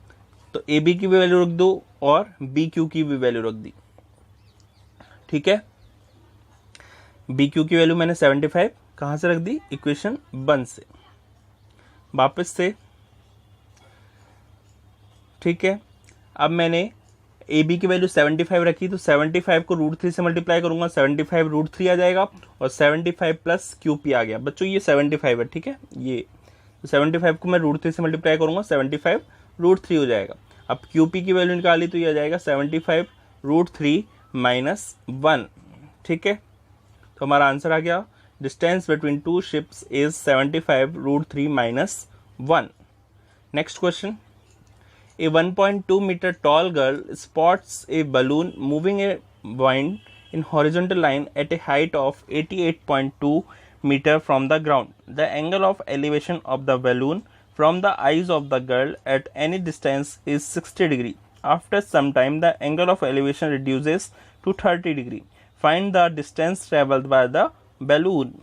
तो ए बी की भी वैल्यू रख दो और बी क्यू की भी वैल्यू रख दी, ठीक है। बी क्यू की वैल्यू मैंने 75 कहाँ से रख दी, इक्वेशन 1 से, वापस से, ठीक है। अब मैंने ए बी की वैल्यू 75 रखी, तो 75 को √3 से मल्टीप्लाई करूंगा, 75 √3 आ जाएगा और 75 प्लस क्यू पी आ गया। बच्चों ये 75 है, ठीक है, ये 75 को मैं √3 से मल्टीप्लाई करूंगा, 75 √3 हो जाएगा। अब क्यू पी की वैल्यू निकाली तो ये आ जाएगा 75 √3 माइनस 1, ठीक है। तो हमारा आंसर आ गया distance between two ships is 75 √3 minus 1। Next question, A 1.2 meter tall girl spots a balloon moving a wind in horizontal line at a height of 88.2 meter from the ground. The angle of elevation of the balloon from the eyes of the girl at any distance is 60 degree. After some time, the angle of elevation reduces to 30 degree. Find the distance traveled by the balloon.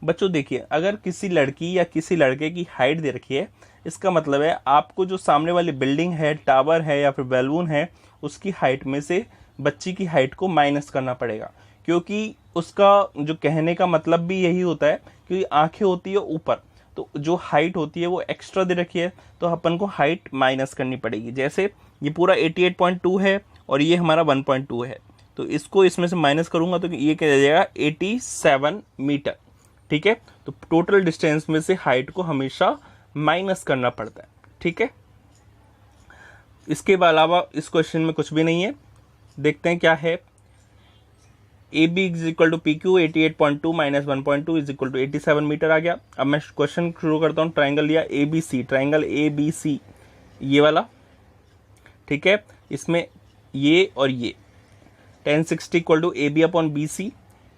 बच्चों देखिए, अगर किसी लड़की या किसी लड़के की height दे रखी है, इसका मतलब है आपको जो सामने वाली बिल्डिंग है, टावर है या फिर बैलून है, उसकी हाइट में से बच्ची की हाइट को माइनस करना पड़ेगा, क्योंकि उसका जो कहने का मतलब भी यही होता है कि आंखें होती है ऊपर, तो जो हाइट होती है वो एक्स्ट्रा दे रखी है, तो अपन को हाइट माइनस करनी पड़ेगी। जैसे ये पूरा 88.2 है और ये हमारा 1.2 है, तो इसको इसमें से माइनस करूंगा तो ये क्या जाएगा 87 मीटर, ठीक है। तो टोटल डिस्टेंस में से हाइट को हमेशा माइनस करना पड़ता है, ठीक है। इसके अलावा इस क्वेश्चन में कुछ भी नहीं है। देखते हैं क्या है। A B is equal to P Q 88.2 minus 1.2 is equal to 87 metre आ गया। अब मैं क्वेश्चन शुरू करता हूँ। ट्राइंगल लिया A B C, triangle A B C ये वाला, ठीक है। इसमें ये और ये 1060 equal to A B upon B C.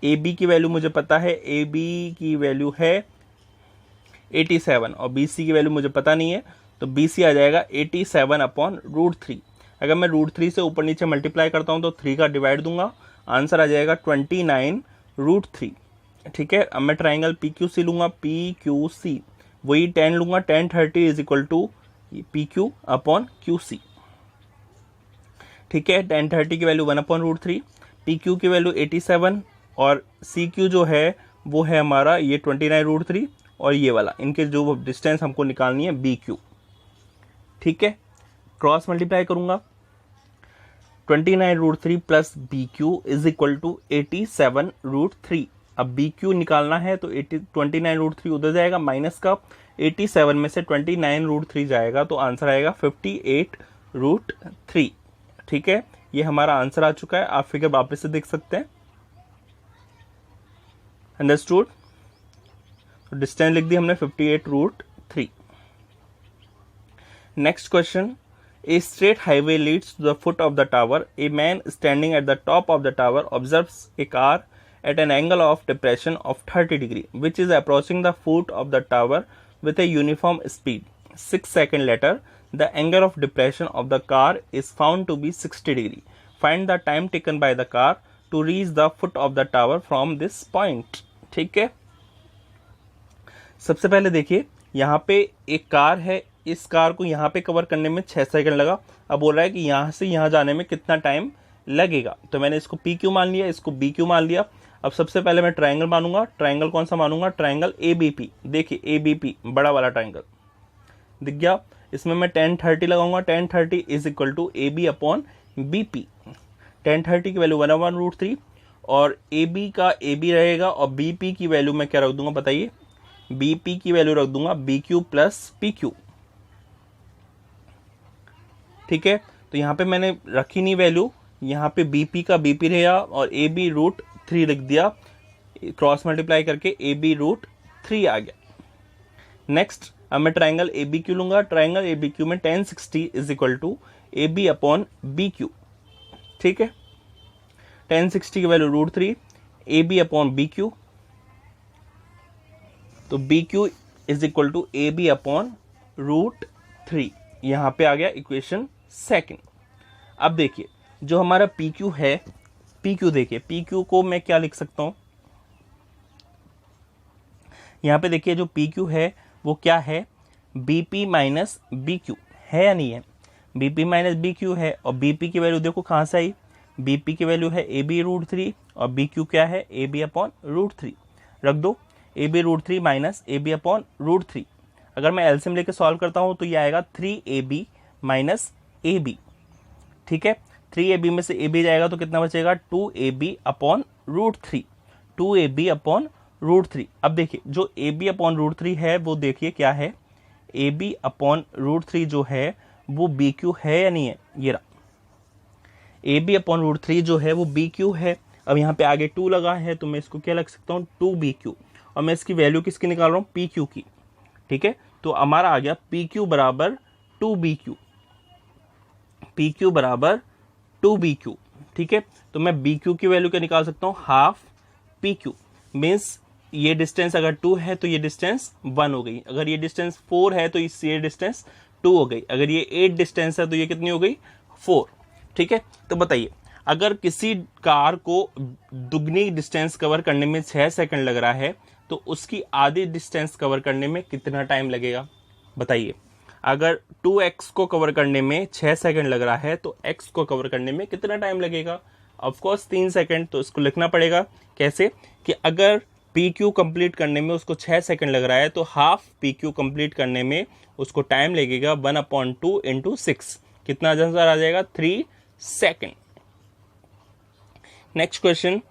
A B की वैल्यू मुझे पता है, ए बी की वैल्यू है 87 और बी सी की वैल्यू मुझे पता नहीं है, तो बी सी आ जाएगा 87 अपॉन √3। अगर मैं √3 से ऊपर नीचे मल्टीप्लाई करता हूँ तो 3 का डिवाइड दूंगा, आंसर आ जाएगा 29 √3, ठीक है। अब मैं ट्राइंगल पी क्यू सी लूंगा, पी क्यू सी वही 10 लूंगा, 1030 is equal to P Q upon Q C, ठीक है। 1030 की वैल्यू 1 अपॉन √3, पी क्यू की वैल्यू 87 और सी क्यू जो है वो है हमारा ये 29 √3 और ये वाला, इनके जो डिस्टेंस हमको निकालनी है बी क्यू, ठीक है। क्रॉस मल्टीप्लाई करूंगा, 29 √3 plus B Q is equal to 87 √3। अब बी क्यू निकालना है तो 29 √3 उधर जाएगा माइनस का, 87 में से 29 √3 जाएगा तो आंसर आएगा 58 √3, ठीक है। ये हमारा आंसर आ चुका है, आप फिगर वापस से देख सकते हैं। अंडरस्टूड। डिस्टेंस लिख दी हमने 58 √3। Next question, a straight highway leads to the foot of the tower. A man standing at the top of the tower observes a car at an angle of depression of 30 degree which is approaching the foot of the tower with a uniform speed. 6 seconds later, the angle of depression of the car is found to be 60 degree. Find the time taken by the car to reach the foot of the tower from this point. ठीक है। सबसे पहले देखिए यहाँ पे एक car है, इस कार को यहाँ पे कवर करने में 6 सेकंड लगा। अब बोल रहा है कि यहाँ से यहाँ जाने में कितना टाइम लगेगा, तो मैंने इसको पी क्यू मान लिया, इसको बी क्यू मान लिया। अब सबसे पहले मैं ट्राइंगल मानूंगा। ट्राइंगल कौन सा मानूंगा, ट्राइंगल ए बी पी। देखिए ए बी पी बड़ा वाला ट्राइंगल दिख गया। इसमें मैं tan 30 लगाऊंगा, tan 30 is equal to A B upon B P. tan 30 की वैल्यू 1/√3 और ए बी का ए बी रहेगा और बी पी की वैल्यू मैं क्या रख दूंगा बताइए, बी पी की वैल्यू रख दूंगा B Q plus P Q. ठीक है, तो यहाँ पे मैंने रखी नहीं वैल्यू, यहाँ पे बी पी का बी पी रहेगा और ए बी √3 लिख दिया, क्रॉस मल्टीप्लाई करके ए बी √3 आ गया। नेक्स्ट अब मैं ट्राइंगल ए बी क्यू लूंगा, ट्राइंगल ए बी क्यू में tan 60 is equal to A B upon B Q. ठीक है, tan 60 की value √3 A B upon B Q, तो B Q is equal to A B upon √3। यहां पे आ गया इक्वेशन सेकंड। अब देखिए जो हमारा पी क्यू है, पी क्यू देखिए, पी क्यू को मैं क्या लिख सकता हूं, यहां पे देखिए जो पी क्यू है वो क्या है, B P minus B Q है या नहीं है, B P minus B Q है और बी पी की वैल्यू देखो कहां से आई, बी पी की वैल्यू है ए बी √3 और बी क्यू क्या है ए बी अपॉन √3। रख दो A B √3 minus A B upon √3। अगर मैं एलसीएम लेके सॉल्व करता हूं तो ये आएगा 3ab माइनस ए बी। ठीक है, 3ab में से ए बी जाएगा तो कितना बचेगा, 2ab अपॉन √3, 2ab अपॉन √3। अब देखिए जो ए बी अपॉन √3 है वो देखिए क्या है, ए बी अपॉन √3 जो है वो बी क्यू है या नहीं है, ये रहा ए बी अपॉन √3 जो है वो बी क्यू है। अब यहाँ पे आगे 2 लगा है तो मैं इसको क्या लग सकता हूँ, 2bq, और मैं इसकी वैल्यू किसकी निकाल रहा हूँ, पी क्यू की। ठीक है, तो हमारा आ गया पी क्यू बराबर 2bq, पी क्यू बराबर 2bq। ठीक है, तो मैं बी क्यू की वैल्यू क्या निकाल सकता हूँ, हाफ पी क्यू। मीन्स ये डिस्टेंस अगर 2 है तो ये डिस्टेंस 1 हो गई, अगर ये डिस्टेंस 4 है तो ये डिस्टेंस 2 हो गई, अगर ये 8 डिस्टेंस है तो ये कितनी हो गई, 4। ठीक है, तो बताइए अगर किसी कार को दुगनी डिस्टेंस कवर करने में 6 सेकंड लग रहा है तो उसकी आधी डिस्टेंस कवर करने में कितना टाइम लगेगा बताइए। अगर 2x को कवर करने में 6 सेकंड लग रहा है तो x को कवर करने में कितना टाइम लगेगा, ऑफकोर्स 3 सेकंड। तो इसको लिखना पड़ेगा कैसे कि अगर पी क्यू कंप्लीट करने में उसको 6 सेकंड लग रहा है तो हाफ पी क्यू कंप्लीट करने में उसको टाइम लगेगा 1/2 इंटू 6, कितना आंसर आ जाएगा, 3 सेकंड। नेक्स्ट क्वेश्चन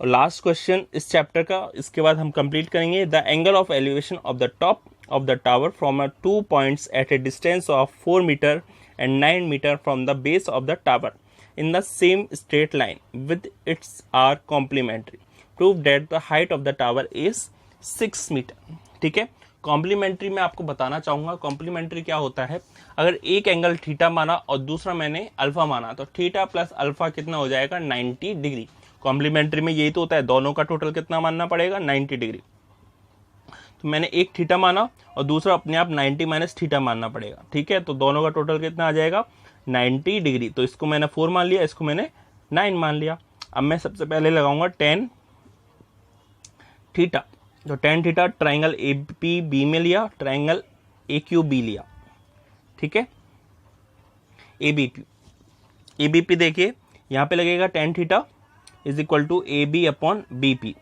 और लास्ट क्वेश्चन इस चैप्टर का, इसके बाद हम कंप्लीट करेंगे। The angle of elevation of the top of the tower from 2 points at a distance of 4 metre and 9 metre from the base of the tower in the same straight line with its are complementary, prove that the height of the tower is 6 metre. ठीक है, complementary में आपको बताना चाहूंगा, complementary क्या होता है, अगर एक एंगल थीटा माना और दूसरा मैंने अल्फा माना तो थीटा प्लस अल्फा कितना हो जाएगा, 90 डिग्री। कॉम्प्लीमेंट्री में यही तो होता है, दोनों का टोटल कितना मानना पड़ेगा, 90 डिग्री। तो मैंने एक थीटा माना और दूसरा अपने आप 90 माइनस थीटा मानना पड़ेगा। ठीक है, तो दोनों का टोटल कितना आ जाएगा, 90 डिग्री। तो इसको मैंने 4 मान लिया, इसको मैंने 9 मान लिया। अब मैं सबसे पहले लगाऊंगा tan थीटा, तो tan theta triangle A P B में लिया, ट्राइंगल ए क्यू बी लिया। ठीक है, एबीपी देखिए यहां पे लगेगा tan theta is equal to A B upon B P,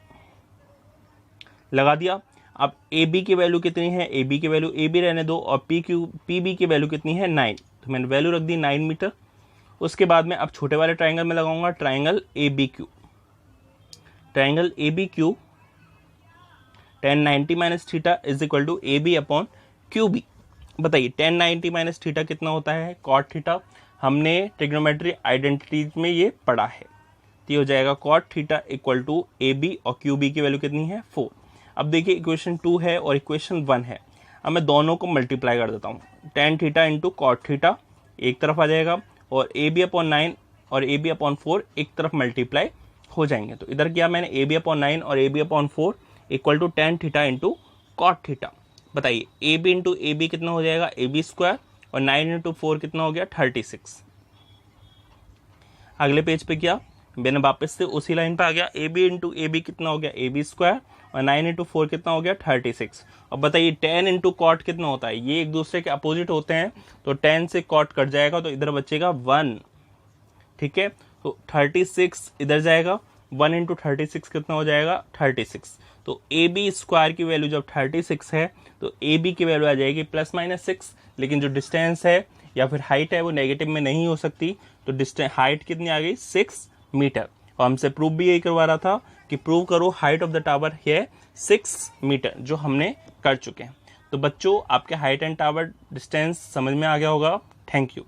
लगा दिया। अब ए बी की वैल्यू कितनी है, ए बी की वैल्यू ए बी रहने दो और पी बी की वैल्यू कितनी है, 9, तो मैंने वैल्यू रख दी 9 मीटर। उसके बाद में अब छोटे वाले ट्राइंगल में लगाऊंगा triangle A B Q, triangle A B Q tan 90 minus theta is equal to A B upon Q B. बताइए tan 90 माइनस थीटा कितना होता है, कॉट थीटा, हमने ट्रिग्नोमेट्री आइडेंटिटी में ये पढ़ा है। तो ये हो जाएगा cot theta equal to A B और क्यू बी की वैल्यू कितनी है, 4। अब देखिए इक्वेशन 2 है और इक्वेशन 1 है, अब मैं दोनों को मल्टीप्लाई कर देता हूँ। tan theta into cot theta एक तरफ आ जाएगा और ए बी अपॉन 9 और ए बी अपॉन 4 एक तरफ मल्टीप्लाई हो जाएंगे। तो इधर किया मैंने ए बी अपॉन 9 और A B upon 4 equal to tan theta into cot theta. बताइए A B into A B कितना हो जाएगा, ए बी स्क्वायर, और 9 इंटू 4 कितना हो गया, 36। अगले पेज पे किया, मैंने वापस से उसी लाइन पे आ गया, A B into A B कितना हो गया, ए बी स्क्वायर, और 9 इंटू 4 कितना हो गया, 36। और बताइए tan इंटू कॉट कितना होता है, ये एक दूसरे के अपोजिट होते हैं, तो tan से कॉट कट जाएगा तो इधर बचेगा 1। ठीक है, तो 36 इधर जाएगा 1 इंटू 36 कितना हो जाएगा 36। तो ए बी स्क्वायर की वैल्यू जब 36 है तो ए बी की वैल्यू आ जाएगी ±6, लेकिन जो डिस्टेंस है या फिर हाइट है वो नेगेटिव में नहीं हो सकती, तो डिस्टेंस हाइट कितनी आ गई 6 मीटर। और हमसे प्रूव भी यही करवा रहा था कि प्रूव करो हाइट ऑफ द टावर है 6 मीटर, जो हमने कर चुके हैं। तो बच्चों आपके हाइट एंड टावर डिस्टेंस समझ में आ गया होगा। Thank you.